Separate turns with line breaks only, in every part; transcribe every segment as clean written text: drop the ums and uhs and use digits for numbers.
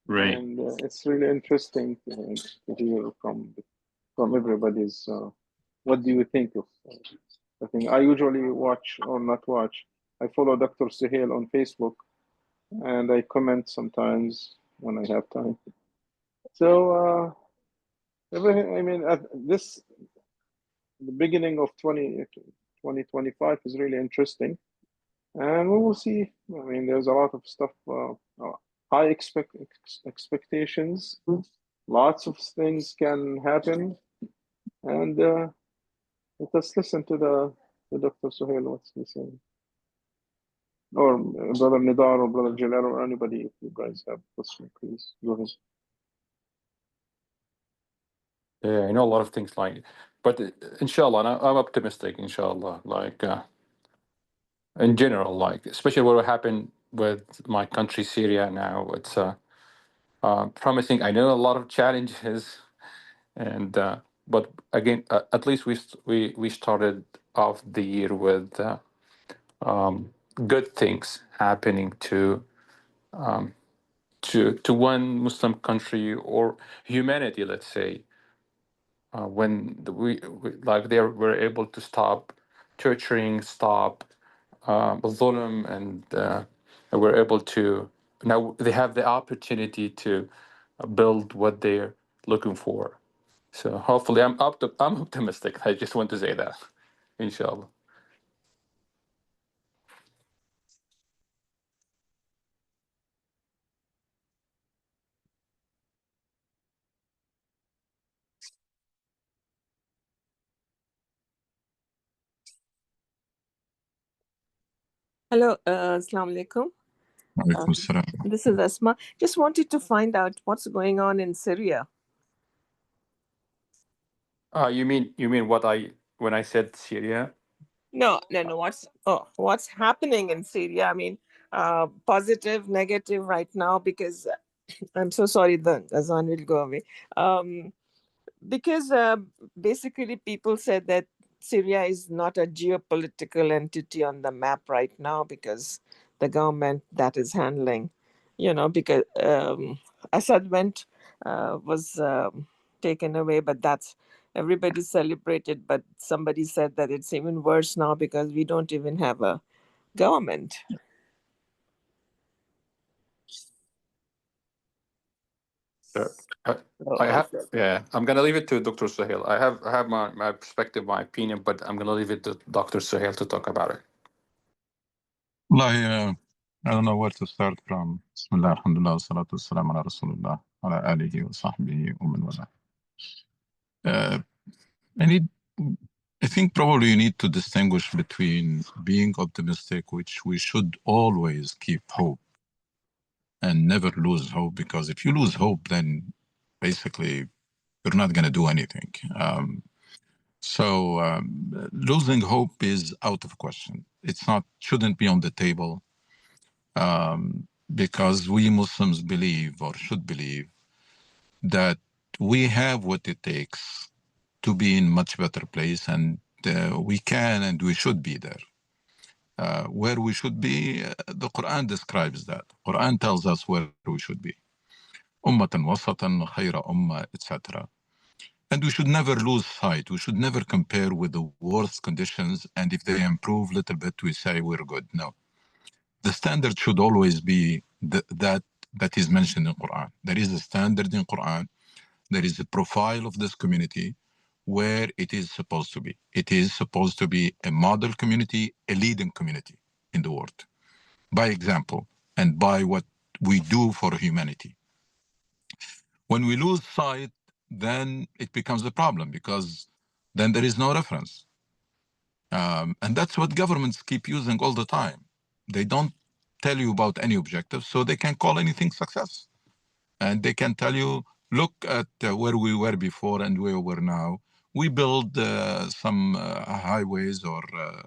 Right.
And it's really interesting to hear from everybody's. What do you think of? I think I usually watch or not watch. I follow Dr. Suhail on Facebook, and I comment sometimes when I have time. So everything. I mean, at this the beginning of 2025 is really interesting, and we will see. I mean, there's a lot of stuff. High expectations. Lots of things can happen, and let us listen to the Dr. Suhail. What's he saying? Or Brother Nidar or Brother Jalal or anybody, if you guys have a question, please go ahead.
Yeah, I know a lot of things like, but inshallah, and I'm optimistic, inshallah. Like in general, like especially what will happen with my country, Syria. Now it's promising. I know a lot of challenges, and but again, at least we started off the year with good things happening to one Muslim country or humanity, let's say, when we like they were able to stop torturing, stop dhulm, and were able to now they have the opportunity to build what they're looking for. So hopefully, I'm optimistic. I just want to say that, inshallah.
Hello, Assalamu alaikum.
Alaikum salam.
This is Asma. Just wanted to find out what's going on in Syria.
You mean what I when I said Syria?
No. What's happening in Syria? I mean, positive, negative right now because I'm so sorry the Azan will go away. Because basically people said that Syria is not a geopolitical entity on the map right now because the government that is handling, because Assad was taken away, but that's everybody celebrated. But somebody said that it's even worse now because we don't even have a government.
I have, yeah. I'm gonna leave it to Dr. Suhail. I have my perspective, my opinion, but I'm gonna leave it to Dr. Suhail to talk about it.
Well, I don't know where to start from. Bismillah, alhamdulillah, salatu wassalam ala rasulullah, ala alihi wa sahbihi wa man wala. I think probably you need to distinguish between being optimistic, which we should always keep hope and never lose hope, because if you lose hope, then basically you're not going to do anything. So losing hope is out of question. Shouldn't be on the table, because we Muslims believe, or should believe, that we have what it takes to be in much better place, and we can and we should be there. Where we should be, the Quran describes that. Quran tells us where we should be. Ummatan wasatan, khayra ummah, etc. And we should never lose sight. We should never compare with the worst conditions, and if they improve a little bit, we say we're good. No. The standard should always be that is mentioned in Quran. There is a standard in Quran. There is a profile of this community where it is supposed to be. It is supposed to be a model community, a leading community in the world, by example and by what we do for humanity. When we lose sight, then it becomes a problem, because then there is no reference. And that's what governments keep using all the time. They don't tell you about any objectives, so they can call anything success. And they can tell you, look at where we were before and where we're now. We build some highways or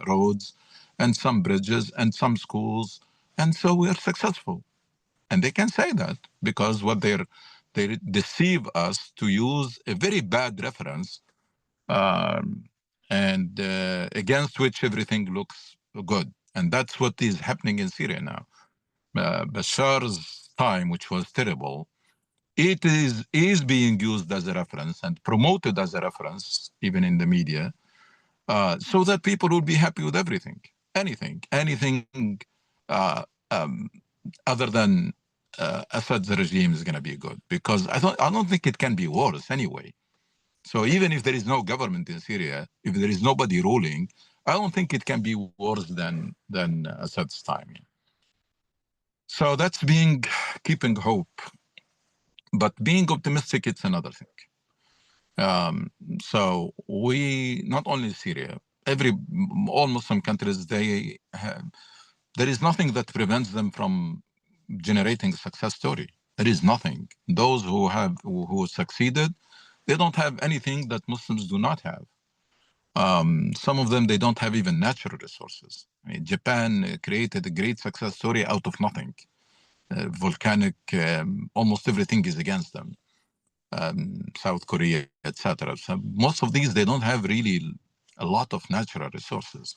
roads and some bridges and some schools, and so we are successful. And they can say that because they deceive us to use a very bad reference, and against which everything looks good. And that's what is happening in Syria now. Bashar's time, which was terrible, it is being used as a reference and promoted as a reference, even in the media, so that people will be happy with everything, anything uh, um, other than Assad's regime is going to be good, because I don't think it can be worse anyway. So even if there is no government in Syria, if there is nobody ruling, I don't think it can be worse than Assad's time. So that's keeping hope, but being optimistic, it's another thing. So we, not only Syria, all Muslim countries, there is nothing that prevents them from generating a success story. There is nothing. Those who succeeded, they don't have anything that Muslims do not have. Some of them, they don't have even natural resources. I mean, Japan created a great success story out of nothing. Volcanic, almost everything is against them. South Korea, etc. So most of these, they don't have really a lot of natural resources.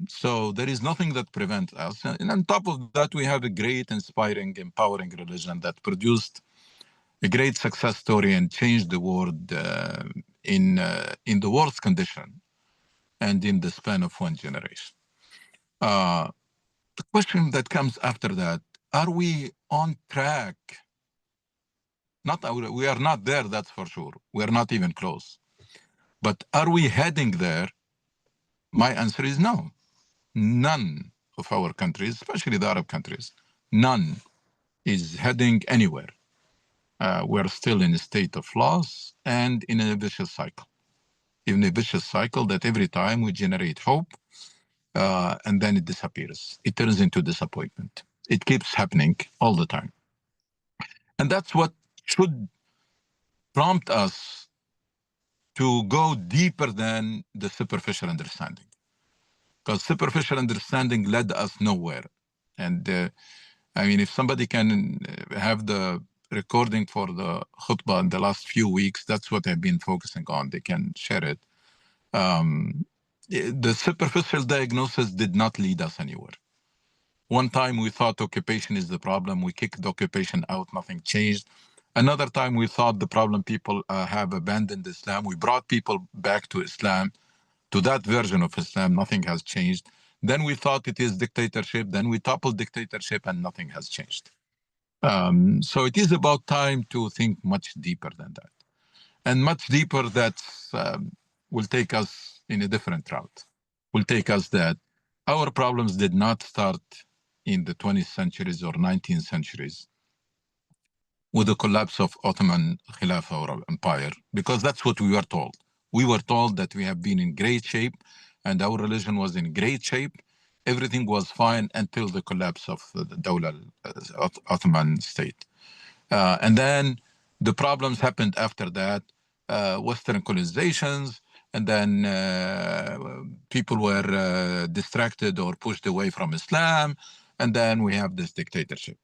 So there is nothing that prevents us. And on top of that, we have a great, inspiring, empowering religion that produced a great success story and changed the world in the worst condition and in the span of one generation. The question that comes after that, are we on track? We are not there, that's for sure. We are not even close. But are we heading there? My answer is no. None of our countries, especially the Arab countries, none is heading anywhere. We're still in a state of loss and in a vicious cycle. In a vicious cycle that every time we generate hope, and then it disappears. It turns into disappointment. It keeps happening all the time. And that's what should prompt us to go deeper than the superficial understanding. Because superficial understanding led us nowhere. And I mean, if somebody can have the recording for the khutbah in the last few weeks, that's what I've been focusing on. They can share it. The superficial diagnosis did not lead us anywhere. One time we thought occupation is the problem. We kicked the occupation out, nothing changed. Another time we thought the problem, people have abandoned Islam. We brought people back to Islam, to that version of Islam, nothing has changed. Then we thought it is dictatorship. Then we toppled dictatorship and nothing has changed. So it is about time to think much deeper than that. And much deeper that will take us in a different route. Will take us that our problems did not start in the 20th centuries or 19th centuries with the collapse of Ottoman Khilafah or empire, because that's what we were told. We were told that we have been in great shape and our religion was in great shape. Everything was fine until the collapse of the Dawla, Ottoman state. And then the problems happened after that, Western colonizations, and then people were distracted or pushed away from Islam, and then we have this dictatorship.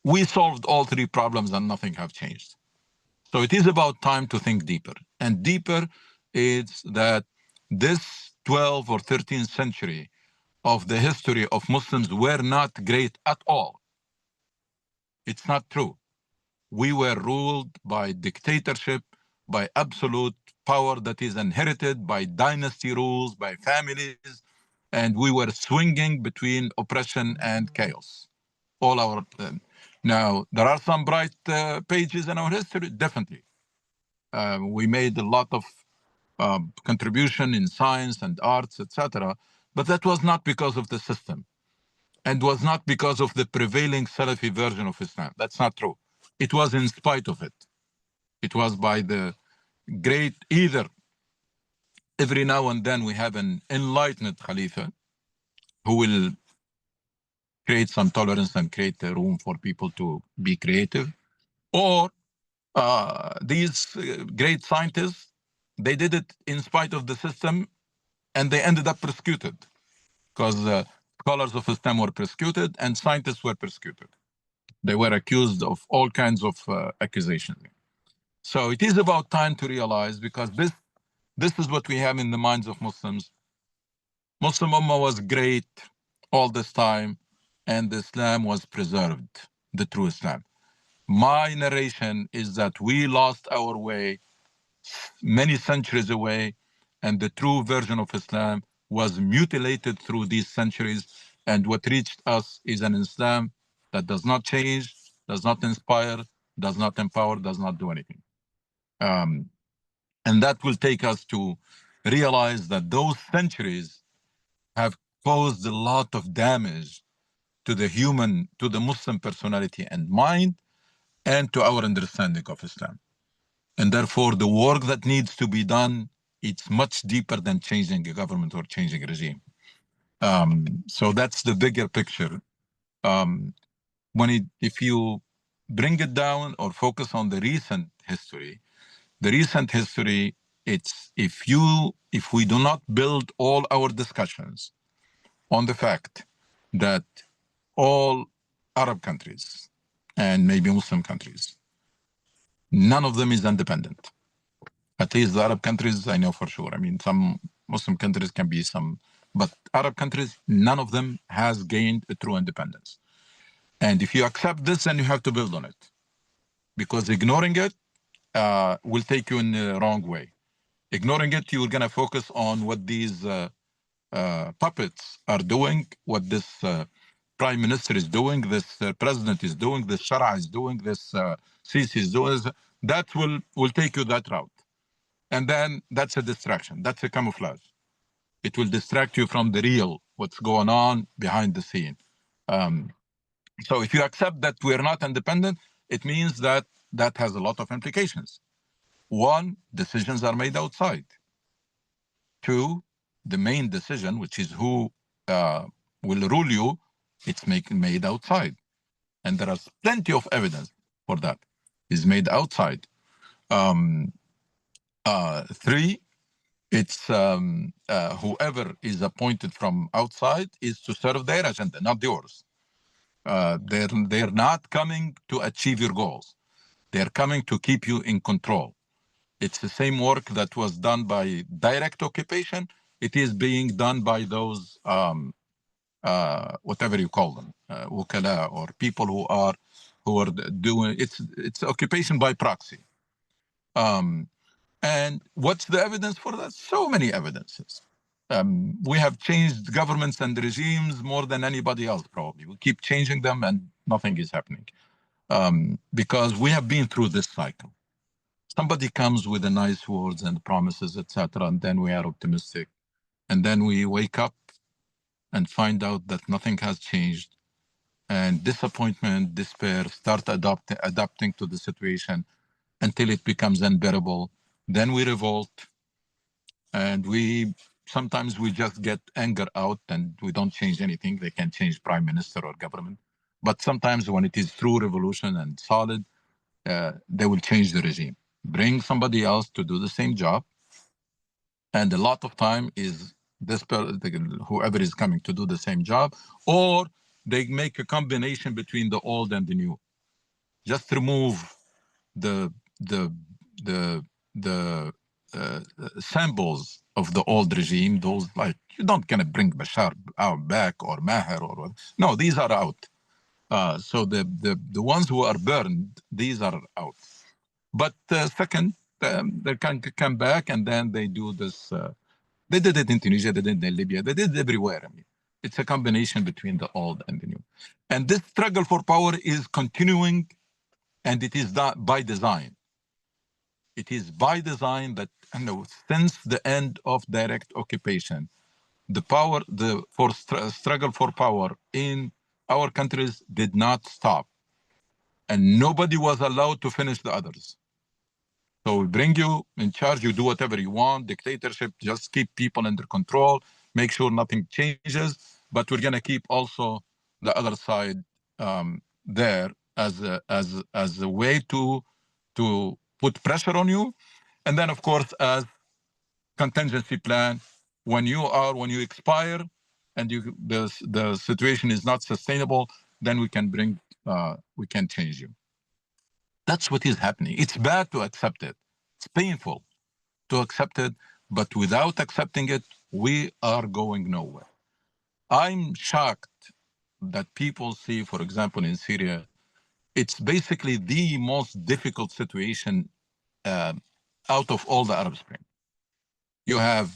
We solved all three problems and nothing have changed. So it is about time to think deeper. And deeper is that this 12th or 13th century of the history of Muslims were not great at all. It's not true. We were ruled by dictatorship, by absolute power that is inherited, by dynasty rules, by families, and we were swinging between oppression and chaos. All our now there are some bright pages in our history, definitely. We made a lot of contribution in science and arts, etc. But that was not because of the system, and was not because of the prevailing Salafi version of Islam. That's not true. It was in spite of it. It was by the great, either every now and then we have an enlightened Khalifa who will create some tolerance and create a room for people to be creative, or these great scientists, they did it in spite of the system and they ended up persecuted because scholars of Islam were persecuted and scientists were persecuted. They were accused of all kinds of accusations. So it is about time to realize, because this is what we have in the minds of Muslims. Muslim Ummah was great all this time. and Islam was preserved, the true Islam. My narration is that we lost our way many centuries away, and the true version of Islam was mutilated through these centuries. And what reached us is an Islam that does not change, does not inspire, does not empower, does not do anything. And that will take us to realize that those centuries have caused a lot of damage to the human, to the Muslim personality and mind, and to our understanding of Islam. And therefore, the work that needs to be done, it's much deeper than changing a government or changing a regime. So that's the bigger picture. If you bring it down or focus on the recent history, it's if we do not build all our discussions on the fact that all Arab countries and maybe Muslim countries, none of them is independent. At least the Arab countries, I know for sure. I mean, some Muslim countries can be some, but Arab countries, none of them has gained a true independence. And if you accept this, then you have to build on it, because ignoring it will take you in the wrong way. Ignoring it, you're going to focus on what these puppets are doing, what this prime minister is doing, this president is doing, this Shara is doing, this Sisi is doing. That will take you that route. And then that's a distraction. That's a camouflage. It will distract you from the real, what's going on behind the scene. So if you accept that we're not independent, it means that that has a lot of implications. One, decisions are made outside. Two, the main decision, which is who will rule you, it's made outside. And there is plenty of evidence for that. It's made outside. Three, it's whoever is appointed from outside is to serve their agenda, not yours. They're not coming to achieve your goals. They're coming to keep you in control. It's the same work that was done by direct occupation. It is being done by those, whatever you call them, wukala, or people who are doing, it's occupation by proxy. And what's the evidence for that? So many evidences. We have changed governments and regimes more than anybody else, probably. We keep changing them and nothing is happening. Because we have been through this cycle. Somebody comes with the nice words and promises, etc., and then we are optimistic. And then we wake up and find out that nothing has changed. And disappointment, despair, start adapting to the situation until it becomes unbearable. Then we revolt. And sometimes we just get anger out and we don't change anything. They can change prime minister or government. But sometimes when it is true revolution and solid, they will change the regime. Bring somebody else to do the same job. And a lot of time is whoever is coming to do the same job, or they make a combination between the old and the new. Just remove the symbols of the old regime. Those, like, you don't gonna bring Bashar out back or Maher or no, these are out. So the ones who are burned, these are out. But second, they can come back and then they do this. They did it in Tunisia, they did it in Libya, they did it everywhere. I mean, it's a combination between the old and the new. And this struggle for power is continuing, and it is by design. It is by design that, since the end of direct occupation, the struggle for power in our countries did not stop. And nobody was allowed to finish the others. So we bring you in charge, you do whatever you want, dictatorship, just keep people under control, make sure nothing changes, but we're gonna keep also the other side there as a way to put pressure on you. And then of course, as contingency plan, when you expire and the situation is not sustainable, then we can change you. That's what is happening. It's bad to accept it. It's painful to accept it, but without accepting it, we are going nowhere. I'm shocked that people see, for example, in Syria, it's basically the most difficult situation out of all the Arab Spring. You have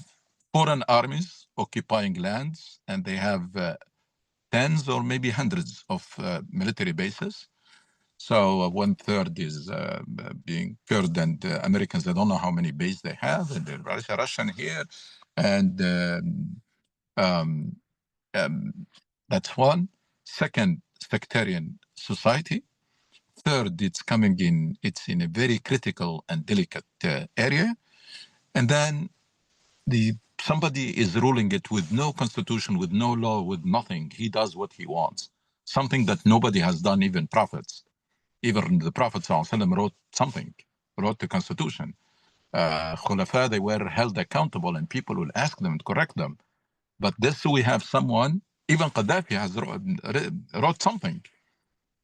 foreign armies occupying lands, and they have tens or maybe hundreds of military bases. So 1/3 is being Kurd and Americans. I don't know how many bases they have, and the Russian here, and that's one. Second, sectarian society. Third, it's in a very critical and delicate area. And then somebody is ruling it with no constitution, with no law, with nothing. He does what he wants. Something that nobody has done, even prophets. Even the Prophet ﷺ wrote the constitution. Khulafa, they were held accountable, and people will ask them and correct them. But this, we have someone, even Gaddafi has wrote something.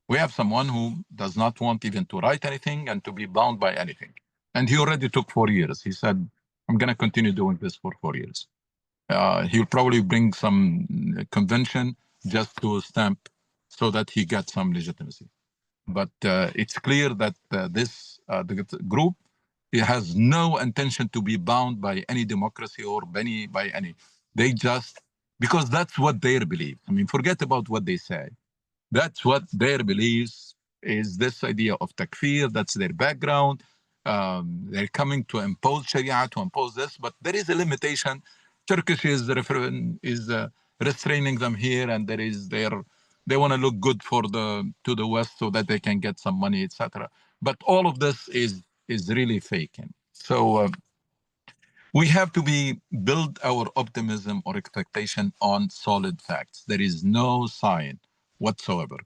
We have someone who does not want even to write anything and to be bound by anything. And he already took 4 years. He said, I'm going to continue doing this for 4 years. He'll probably bring some convention just to stamp so that he gets some legitimacy. But it's clear that the group, it has no intention to be bound by any democracy or by any. They just, because that's what they believe. I mean, forget about what they say. That's what their beliefs is, this idea of takfir. That's their background. They're coming to impose Sharia, to impose this, but there is a limitation. Turkish is restraining them here, and they want to look good to the West so that they can get some money, etc. But all of this is really faking. So we have to build our optimism or expectation on solid facts. There is no sign whatsoever,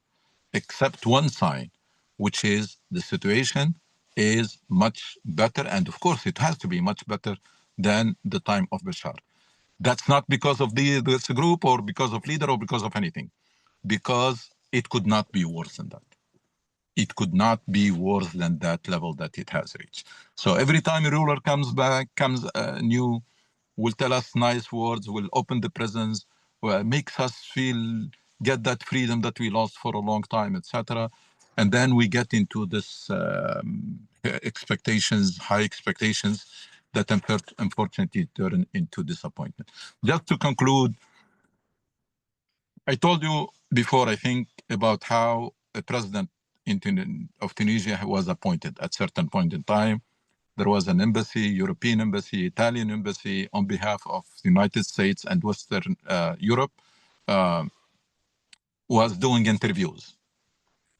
except one sign, which is the situation is much better. And of course, it has to be much better than the time of Bashar. That's not because of this group or because of leader or because of anything, because it could not be worse than that. It could not be worse than that level that it has reached. So every time a ruler comes new, will tell us nice words, will open the prisons, makes us get that freedom that we lost for a long time, etc. And then we get into this high expectations that unfortunately turn into disappointment. Just to conclude, I told you before, I think, about how a president of Tunisia was appointed at a certain point in time. There was an embassy, European embassy, Italian embassy on behalf of the United States and Western Europe was doing interviews.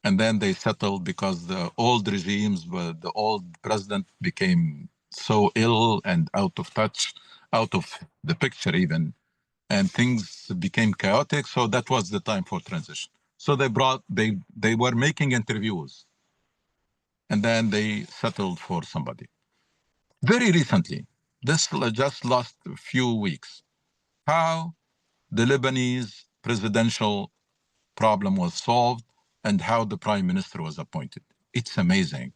And then they settled because the old regimes, the old president became so ill and out of touch, out of the picture even, and things became chaotic. So that was the time for transition. So they were making interviews, and then they settled for somebody. Very recently, this just last few weeks, how the Lebanese presidential problem was solved and how the prime minister was appointed. It's amazing.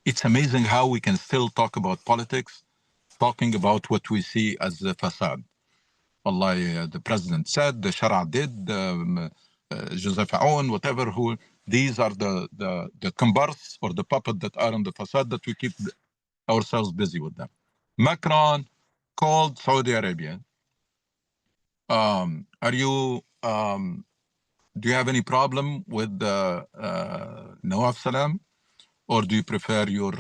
It's amazing how we can still talk about politics, talking about what we see as the facade. Allah, the president said, the Shara did, Joseph Aoun, whatever, these are the comparse or the puppet that are on the facade that we keep ourselves busy with them. Macron called Saudi Arabia. Do you have any problem with Nawaf Salam, or do you prefer your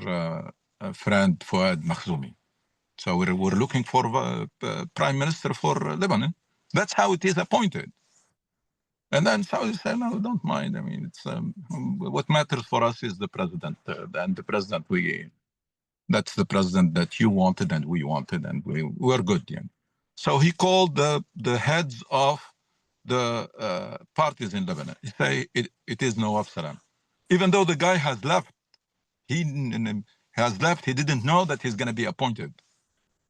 friend Fouad Makhzoumi? So we're looking for prime minister for Lebanon. That's how it is appointed. And then Saudi said, no, don't mind. I mean, it's what matters for us is the president, and the president that's the president that you wanted and we wanted, and we're good. Yeah. So he called the heads of the parties in Lebanon. He say it is Nawaf Salam. Even though the guy has left, he didn't know that he's going to be appointed.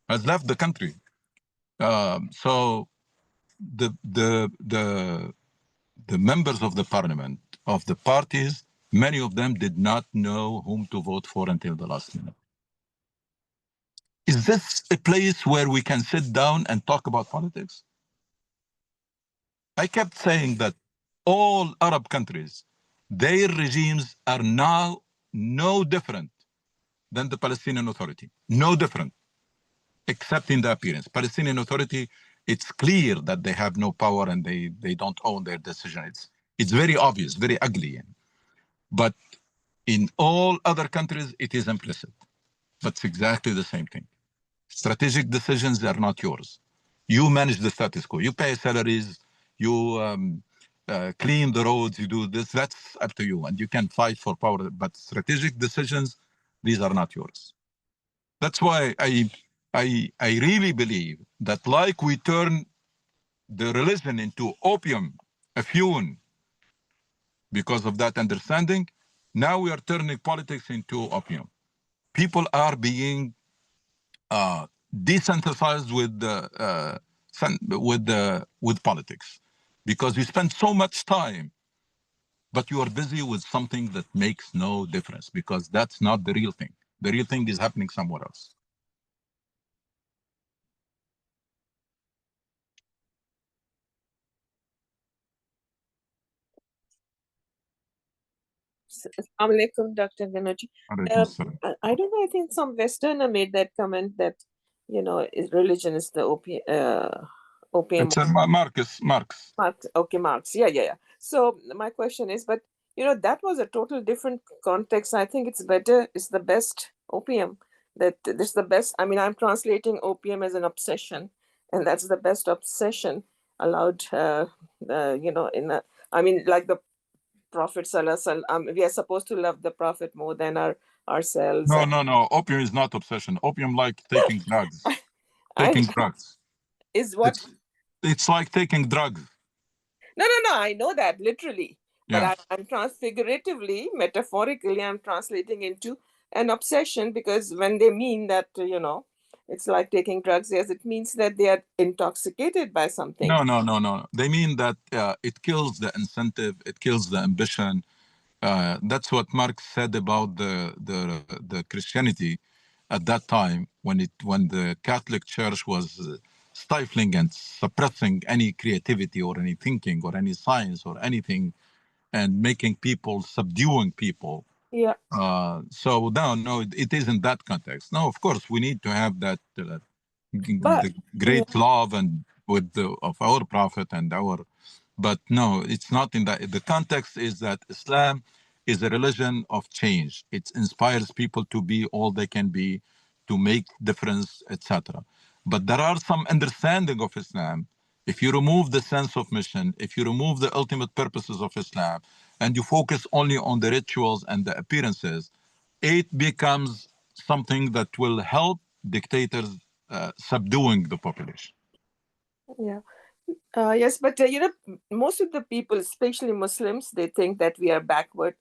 Has left the country. So the members of the parliament of the parties, many of them did not know whom to vote for until the last minute. Is this a place where we can sit down and talk about politics? I kept saying that all Arab countries, their regimes are now no different than the Palestinian Authority. No different, except in the appearance. Palestinian Authority, it's clear that they have no power and they don't own their decision. It's very obvious, very ugly. But in all other countries, it is implicit. But it's exactly the same thing. Strategic decisions are not yours. You manage the status quo. You pay salaries, you clean the roads, you do this. That's up to you. And you can fight for power. But strategic decisions, these are not yours. That's why I really believe that like we turn the religion into opium, a fuel, because of that understanding, now we are turning politics into opium. People are being desensitized with politics because you spend so much time, but you are busy with something that makes no difference because that's not the real thing. The real thing is happening somewhere else.
Assalamu alaikum, Dr. Ganoji. I don't know, I think some Westerner made that comment that, religion is the opium.
It's Marx.
Marx. Okay, Marx. Yeah. So my question is, but, that was a total different context. I think it's the best opium. That this is the best. I mean, I'm translating opium as an obsession, and that's the best obsession allowed, like the Prophet Sallallahu, we are supposed to love the Prophet more than ourselves.
No. Opium is not obsession. Opium like taking drugs. Drugs.
Is what?
It's like taking drugs.
No. I know that literally. But I'm figuratively, metaphorically, I'm translating into an obsession because when they mean that, it's like taking drugs, yes, it means that they are intoxicated by something.
No. They mean that it kills the incentive, it kills the ambition. That's what Marx said about the Christianity at that time when the Catholic Church was stifling and suppressing any creativity or any thinking or any science or anything and making people, subduing people.
Yeah.
So no, it isn't that context. No, of course we need to have that the great love and of our Prophet and but no, it's not in that. The context is that Islam is a religion of change. It inspires people to be all they can be, to make difference, etc. But there are some understanding of Islam. If you remove the sense of mission, if you remove the ultimate purposes of Islam, and you focus only on the rituals and the appearances, it becomes something that will help dictators subduing the population.
Yeah. Yes, but most of the people, especially Muslims, they think that we are backward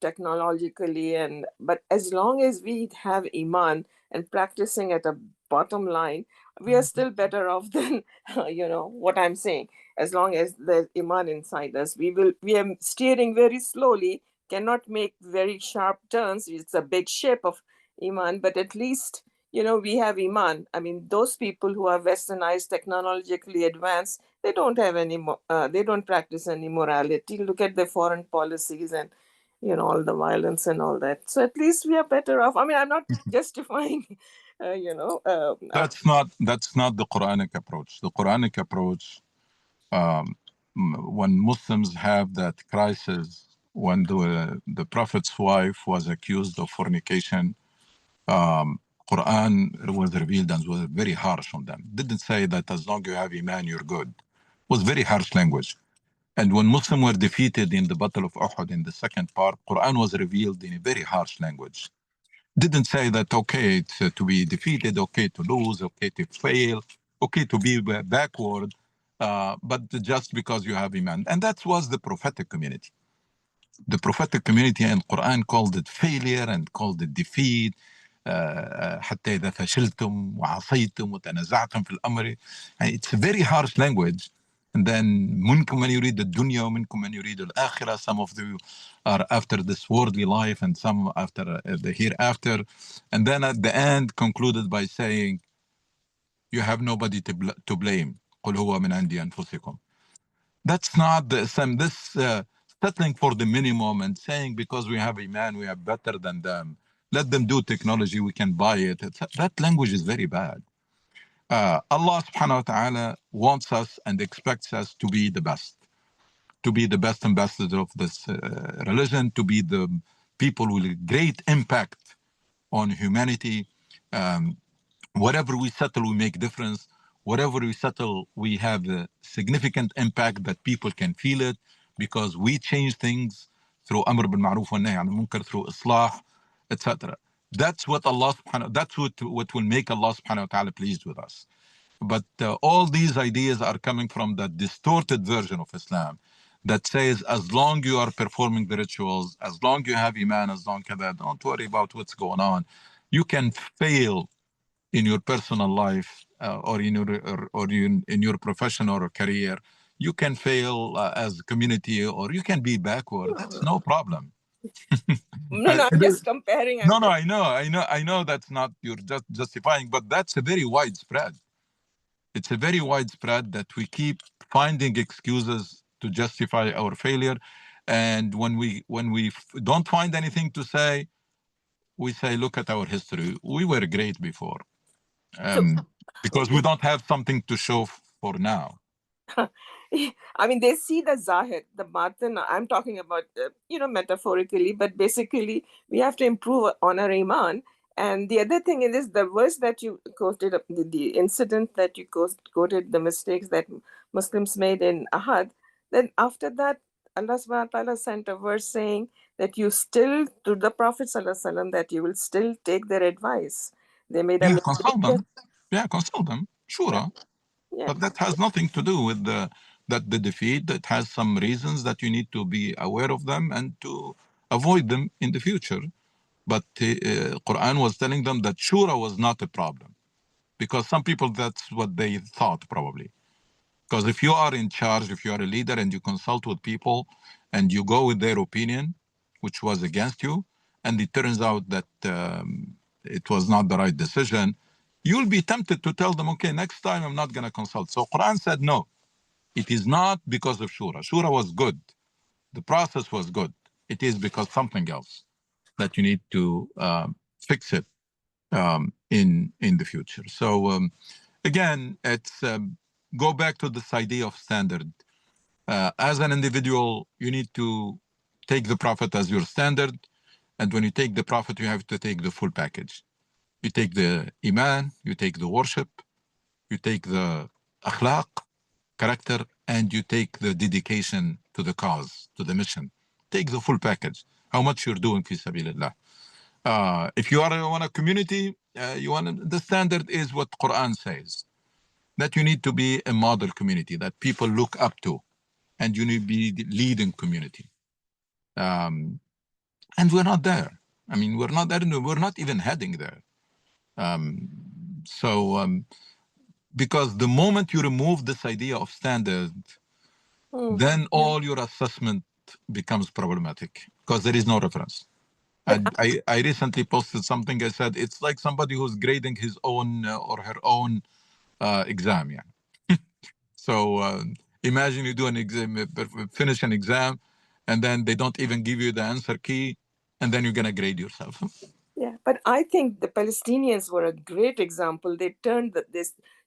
technologically, but as long as we have Iman and practicing at a bottom line, we are still better off than what I'm saying. As long as there's Iman inside us, we are steering very slowly, cannot make very sharp turns. It's a big ship of Iman, but at least we have Iman. I mean, those people who are westernized, technologically advanced, they don't have they don't practice any morality. Look at their foreign policies and, all the violence and all that. So at least we are better off. I mean, I'm not justifying,
That's not the Quranic approach. The Quranic approach, when Muslims have that crisis, when the Prophet's wife was accused of fornication, Quran was revealed and was very harsh on them. Didn't say that as long as you have Iman, you're good. It was very harsh language. And when Muslims were defeated in the Battle of Uhud in the second part, Quran was revealed in a very harsh language. Didn't say that, okay, it's to be defeated, okay to lose, okay to fail, okay to be backward, but just because you have Iman. And that was the prophetic community. The prophetic community in Quran called it failure and called it defeat. حتى إذا فشلتم وعصيتم وتنازعتم في الأمر. It's a very harsh language. And then منكم من يريد الدنيا ومنكم من يريد الآخرة. Some of you are after this worldly life and some after the hereafter. And then at the end concluded by saying, you have nobody to blame. قل هو من عند أنفسكم. That's not the same. This settling for the minimum and saying because we have Iman, we are better than them. Let them do technology, we can buy it. That language is very bad. Allah subhanahu wa ta'ala wants us and expects us to be the best, to be the best ambassador of this religion, to be the people with great impact on humanity. Whatever we settle, we make difference. Whatever we settle, we have a significant impact that people can feel it because we change things through Amr bil Ma'ruf wa Nahy anil Munkar, through Islah, etc. That's what that's what will make Allah subhanahu wa ta'ala pleased with us. But all these ideas are coming from that distorted version of Islam that says as long you are performing the rituals, as long you have Iman, as long as that, don't worry about what's going on. You can fail in your personal life or in your profession or career. You can fail as a community, or you can be backward. That's no problem.
No, I'm just comparing.
No, I know that's not, you're just justifying, but that's a very widespread. It's a very widespread that we keep finding excuses to justify our failure. And when we don't find anything to say, we say, look at our history. We were great before. Because we don't have something to show for now.
I mean, they see the zahir, the batin. I'm talking about, metaphorically, but basically, we have to improve on our iman. And the other thing is the verse that you quoted, the incident that you quoted, the mistakes that Muslims made in Ahad. Then after that, Allah subhanahu wa ta'ala sent a verse saying that you still, to the Prophet sallallahu alaihi wasallam, that you will still take their advice. They made a mistake.
Consult them. Yeah, consult them. Sure.
Yeah.
But that has nothing to do with the defeat. That has some reasons that you need to be aware of them and to avoid them in the future. But Quran was telling them that shura was not a problem, because some people, that's what they thought probably. Because if you are in charge, if you are a leader and you consult with people and you go with their opinion, which was against you, and it turns out that it was not the right decision, you'll be tempted to tell them, okay, next time I'm not going to consult. So Quran said, no, it is not because of shura. Shura was good. The process was good. It is because something else that you need to fix it in the future. So again, it's go back to this idea of standard. As an individual, you need to take the Prophet as your standard. And when you take the Prophet, you have to take the full package. You take the Iman, you take the worship, you take the akhlaq, character, and you take the dedication to the cause, to the mission. Take the full package. How much you're doing fi sabilillah. If you want a community, the standard is what Quran says, that you need to be a model community that people look up to, and you need to be the leading community. And we're not there. I mean, we're not there. We're not even heading there. Because the moment you remove this idea of standard, then all your assessment becomes problematic because there is no reference. And I recently posted something. I said it's like somebody who's grading his own or her own exam. Yeah. So imagine you do an exam, finish an exam, and then they don't even give you the answer key, and then you're gonna grade yourself.
Yeah, but I think the Palestinians were a great example. They turned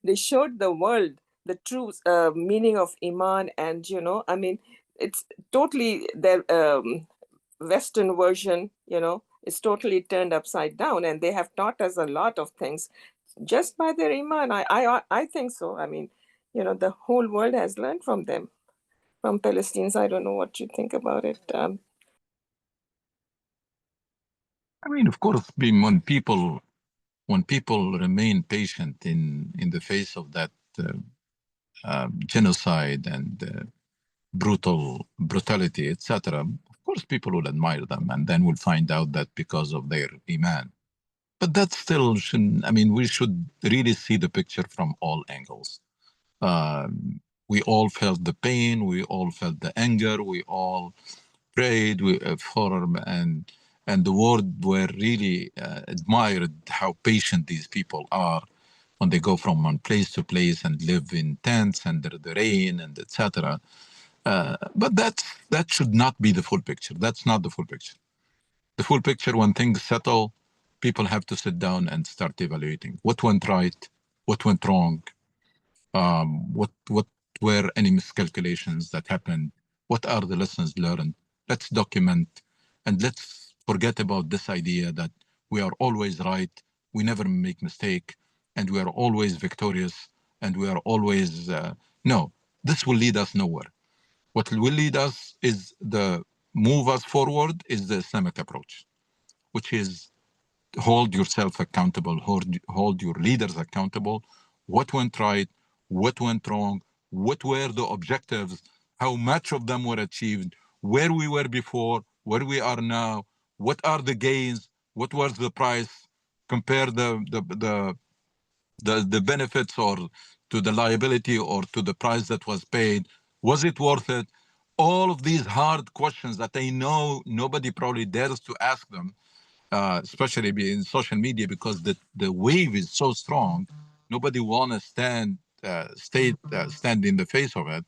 they showed the world the true meaning of Iman, and I mean, it's totally their Western version. It's totally turned upside down, and they have taught us a lot of things just by their Iman. I think so. I mean, the whole world has learned from them, from Palestinians. I don't know what you think about it.
I mean, of course, when people remain patient in the face of that genocide and brutality, etc., of course, people will admire them, and then we'll find out that because of their iman. But that still shouldn't. I mean, we should really see the picture from all angles. We all felt the pain. We all felt the anger. We all prayed for, and the world were really admired how patient these people are when they go from one place to place and live in tents under the rain and etc. But that should not be the full picture. That's not the full picture. The full picture, when things settle, people have to sit down and start evaluating what went right, what went wrong, what were any miscalculations that happened, what are the lessons learned. Let's document, and let's forget about this idea that we are always right, we never make mistake, and we are always victorious, and we are always no. This will lead us nowhere. What will lead us is move us forward is the Islamic approach, which is hold yourself accountable, hold your leaders accountable. What went right? What went wrong? What were the objectives? How much of them were achieved? Where we were before? Where we are now? What are the gains? What was the price? Compare the benefits or to the liability or to the price that was paid. Was it worth it? All of these hard questions that I know nobody probably dares to ask them, especially in social media, because the wave is so strong. Nobody want to stand in the face of it.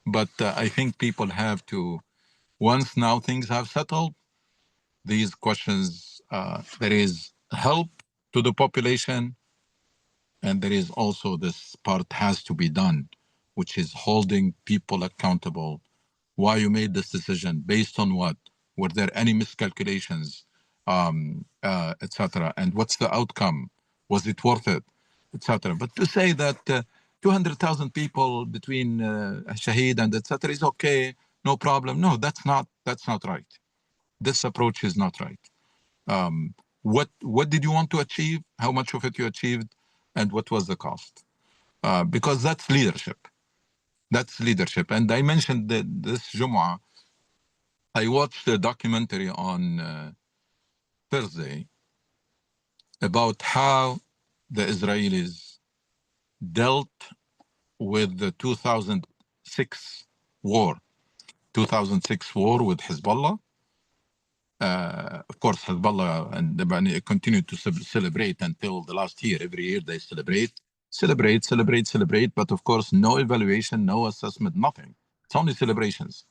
But I think people have to, once now things have settled, these questions, there is help to the population, and there is also this part has to be done, which is holding people accountable. Why you made this decision, based on what? Were there any miscalculations, etc.? And what's the outcome? Was it worth it, etc.? But to say that 200,000 people between Shahid and etc. is okay, no problem. No, that's not right. This approach is not right. What did you want to achieve? How much of it you achieved? And what was the cost? Because that's leadership. That's leadership. And I mentioned that this Jumu'ah, I watched a documentary on Thursday about how the Israelis dealt with the 2006 war. 2006 war with Hezbollah. Of course, Hezbollah and Lebanon continued to celebrate until the last year. Every year they celebrate. But of course, no evaluation, no assessment, nothing. It's only celebrations.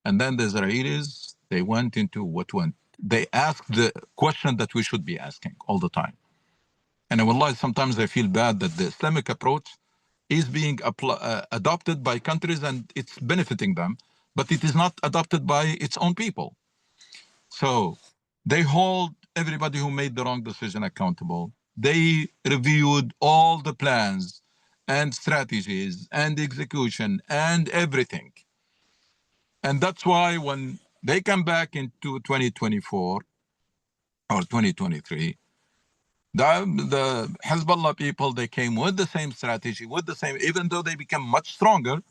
And then the Israelis, they went into they asked the question that we should be asking all the time. And wallahi, sometimes I feel bad that the Islamic approach is being adopted by countries and it's benefiting them, but it is not adopted by its own people. So they hold everybody who made the wrong decision accountable. They reviewed all the plans and strategies and execution and everything. And that's why when they come back into 2024 or 2023, the Hezbollah people, they came with the same strategy, even though they became much stronger,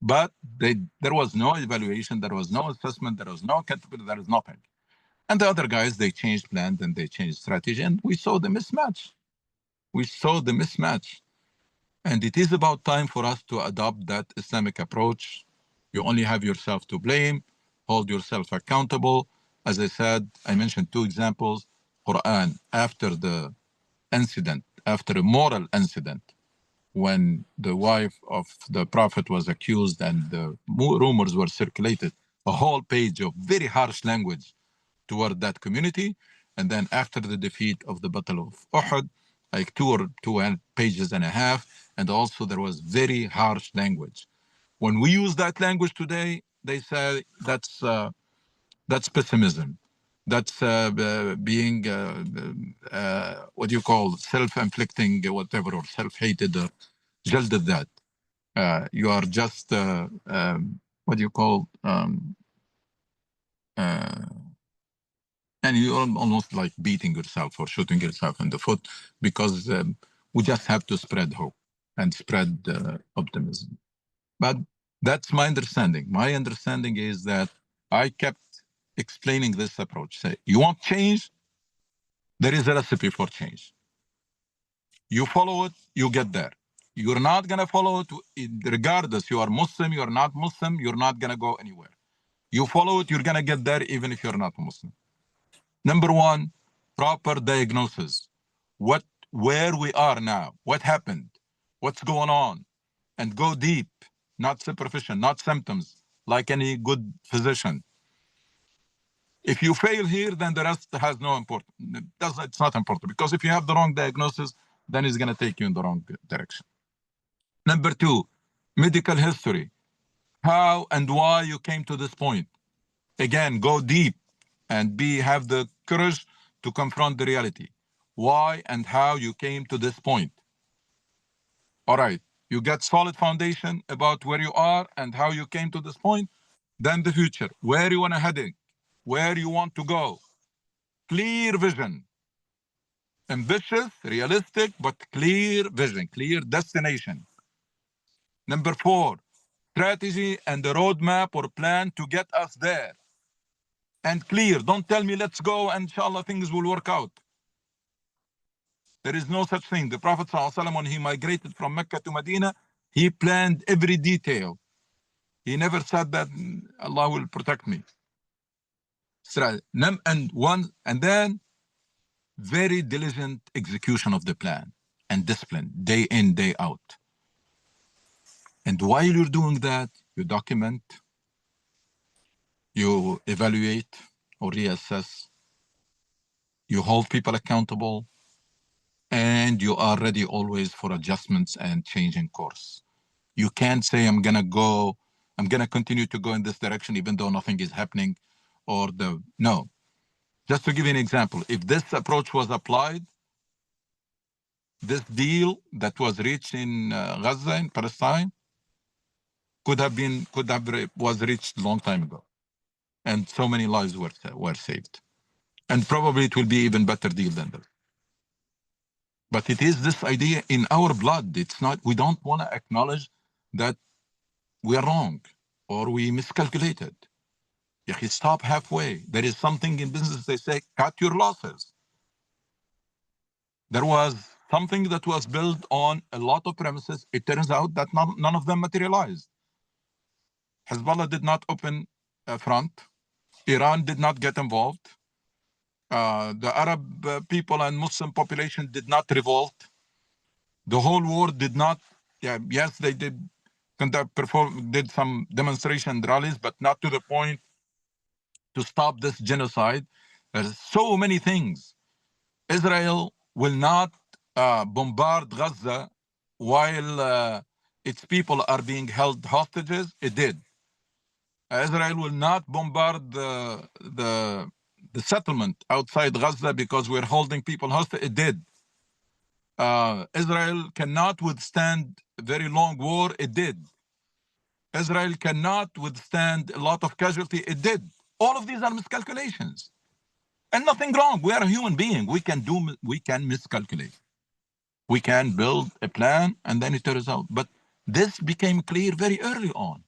but there was no evaluation, there was no assessment, there was no accountability, there was nothing. And the other guys, they changed plans and they changed strategy, and we saw the mismatch. And it is about time for us to adopt that Islamic approach. You only have yourself to blame, hold yourself accountable. As I said, I mentioned two examples. Quran, after the incident, after a moral incident, when the wife of the Prophet was accused and the rumors were circulated, a whole page of very harsh language toward that community. And then after the defeat of the Battle of Uhud, like 2 pages and a half, and also there was very harsh language. When we use that language today, they say that's pessimism. That's being what do you call self-inflicting, whatever, or self-hated, جلد الذات. You are just what do you call and you're almost like beating yourself or shooting yourself in the foot, because we just have to spread hope and spread optimism. But that's my understanding. My understanding is that I kept explaining this approach. Say, you want change? There is a recipe for change. You follow it, you get there. You're not going to follow it, regardless. You are Muslim, you're not Muslim, you're not going to go anywhere. You follow it, you're going to get there even if you're not Muslim. Number one, proper diagnosis. Where we are now, what happened, what's going on, and go deep, not superficial, not symptoms. like any good physician. If you fail here, then the rest has no importance. It's not important, because if you have the wrong diagnosis, then it's going to take you in the wrong direction. Number two, medical history. How and why you came to this point. Again, go deep and have the courage to confront the reality. Why and how you came to this point. All right, you get solid foundation about where you are and how you came to this point. Then the future, where you want to heading, where you want to go. Clear vision. Ambitious, realistic, but clear vision, clear destination. Number four, strategy and the roadmap or plan to get us there. And clear. Don't tell me let's go and inshallah things will work out. There is no such thing. The Prophet ﷺ, when he migrated from Mecca to Medina, he planned every detail. He never said that Allah will protect me. And then very diligent execution of the plan and discipline, day in, day out. And while you're doing that, you document, you evaluate or reassess, you hold people accountable, and you are ready always for adjustments and changing course. You can't say, I'm going to continue to go in this direction even though nothing is happening, no. Just to give you an example, if this approach was applied, this deal that was reached in Gaza, in Palestine, was reached a long time ago. And so many lives were saved. And probably it will be even better deal than that. But it is this idea in our blood. It's not, we don't want to acknowledge that we are wrong or we miscalculated. Stop halfway. There is something in business, they say, cut your losses. There was something that was built on a lot of premises. It turns out that none of them materialized. Hezbollah did not open a front. Iran did not get involved. The Arab people and Muslim population did not revolt. The whole world did not, yes, they did did some demonstration rallies, but not to the point to stop this genocide. There's so many things. Israel will not bombard Gaza while its people are being held hostages. It did. Israel will not bombard the settlement outside Gaza because we're holding people hostage. It did. Israel cannot withstand a very long war. It did. Israel cannot withstand a lot of casualty. It did. All of these are miscalculations. And nothing wrong. We are a human being. We can miscalculate. We can build a plan and then it turns out. But this became clear very early on.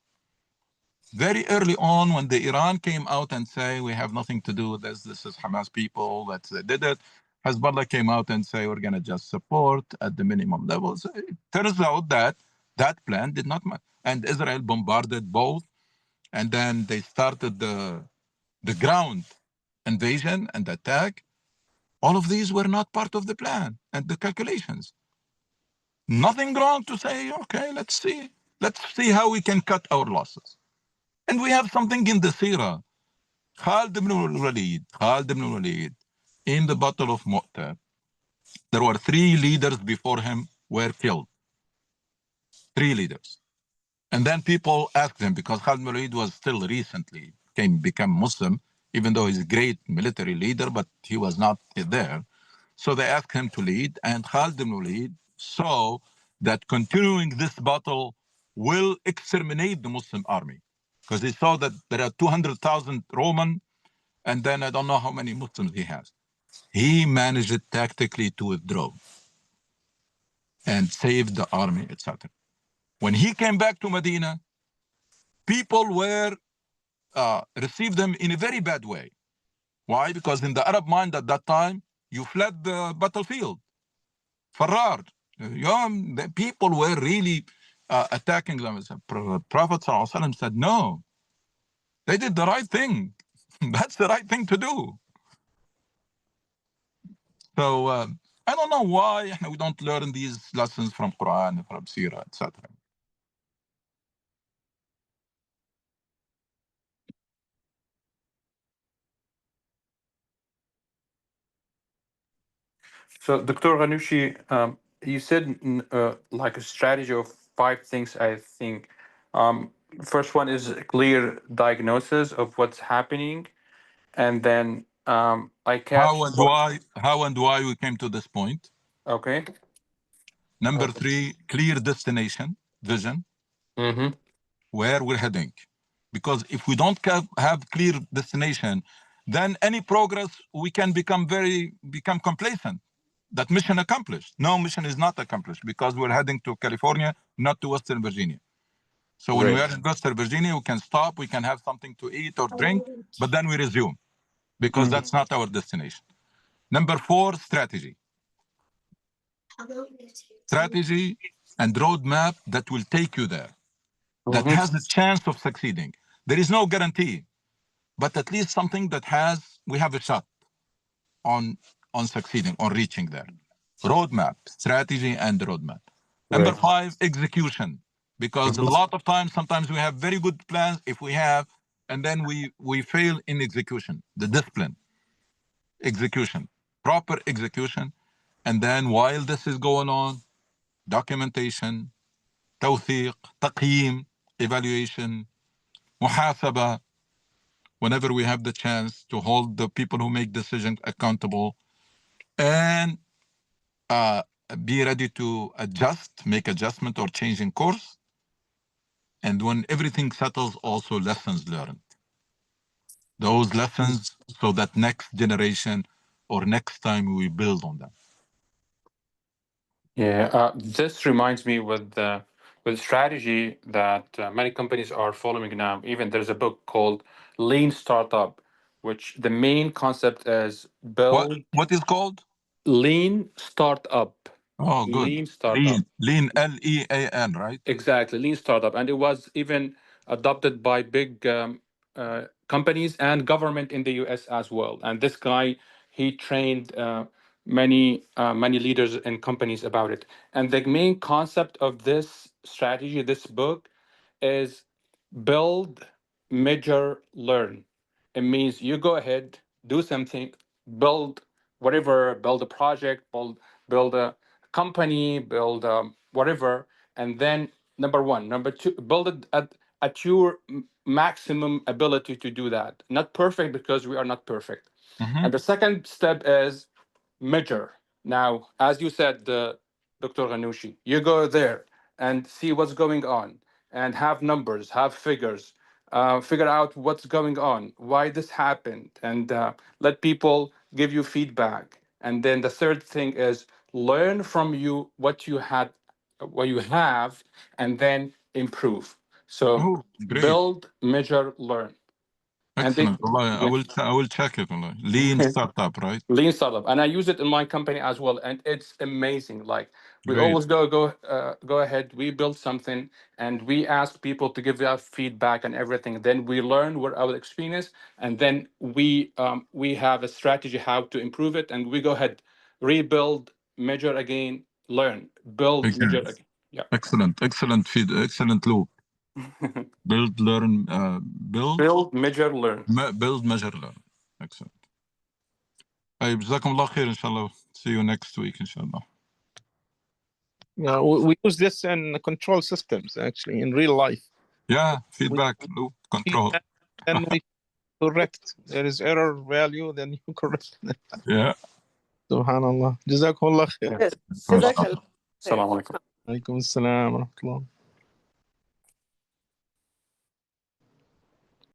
Very early on when the Iran came out and say, we have nothing to do with this. This is Hamas people that did it. Hezbollah came out and say, we're going to just support at the minimum levels. It turns out that that plan did not matter. And Israel bombarded both. And then they started the ground invasion and attack. All of these were not part of the plan and the calculations. Nothing wrong to say, okay, let's see how we can cut our losses. And we have something in the Sirah. Khalid ibn al-Walid, in the Battle of Mu'tah, there were 3 leaders before him were killed. 3 leaders. And then people asked him, because Khalid ibn al-Walid was still recently become Muslim, even though he's a great military leader, but he was not there. So they asked him to lead, and Khalid ibn al-Walid saw that continuing this battle will exterminate the Muslim army. Because he saw that there are 200,000 Roman, and then I don't know how many Muslims he has. He managed it tactically to withdraw and save the army, etc. When he came back to Medina, people received him in a very bad way. Why? Because in the Arab mind at that time, you fled the battlefield. Farrar. The people were really attacking them. Prophet ﷺ said, no, they did the right thing. That's the right thing to do. So I don't know why we don't learn these lessons from Quran, from Sirah, etc.
So, Dr. Ghanouchi, you said like a strategy of 5 things, I think. First one is a clear diagnosis of what's happening, and then I catch.
How and why we came to this point.
Okay.
Number
Okay.
3, clear destination, vision,
Mm-hmm.
where we're heading. Because if we don't have clear destination, then any progress we can become complacent. That mission accomplished. No, mission is not accomplished because we're heading to California, not to Western Virginia. So when we
Great.
are in Western Virginia, we can stop, we can have something to eat or drink, but then we resume because that's not our destination. Number 4, strategy. Strategy and roadmap that will take you there, that has a chance of succeeding. There is no guarantee, but at least something that we have a shot on succeeding, on reaching there. Roadmap, strategy and roadmap. Number 5, execution. Because a lot of times, sometimes we have very good plans if we have, and then we fail in execution, the discipline, execution, proper execution. And then while this is going on, documentation, توثيق, تقييم, evaluation, محاسبة, whenever we have the chance to hold the people who make decisions accountable, and be ready to make adjustment or change in course. And when everything settles, also lessons learned. Those lessons so that next generation or next time we build on them.
Yeah, this reminds me with strategy that many companies are following now. Even there's a book called Lean Startup, which the main concept is build
What is called?
Lean Startup.
Oh, good.
Lean Startup.
Lean, Lean, right?
Exactly, Lean Startup, and it was even adopted by big companies and government in the U.S. as well. And this guy, he trained many leaders and companies about it. And the main concept of this strategy, this book, is build, measure, learn. It means you go ahead, do something, build whatever, build a project, build a company, build whatever, and then number 1, number 2, build it at your maximum ability to do that. Not perfect because we are not perfect. And the second step is measure. Now, as you said, Dr. Ghanouchi, you go there and see what's going on and have numbers, have figures, figure out what's going on, why this happened, and let people give you feedback. And then the third thing is learn from what you have, and then improve. So
Great.
build, measure, learn.
Excellent. I will check it. Lean Startup, right?
Lean Startup, and I use it in my company as well, and it's amazing. Like we
Great.
always go ahead, we build something, and we ask people to give us feedback and everything. Then we learn what our experience, and then we have a strategy how to improve it, and we go ahead, rebuild, measure again, learn, build, measure again. Yeah.
Excellent loop. Build, learn,
build, measure, learn.
Build, measure, learn. Excellent. طيب جزاكم الله خير إن شاء الله. See you next week إن شاء الله.
Yeah, we use this in control systems actually in real life.
Yeah, feedback loop control.
And we correct. There is error value, then you correct.
Yeah.
Subhanallah. Jazakumullah khair.
Yes. Jazakallah.
Assalamu alaikum.
Alaikum assalam wa rahmatullah.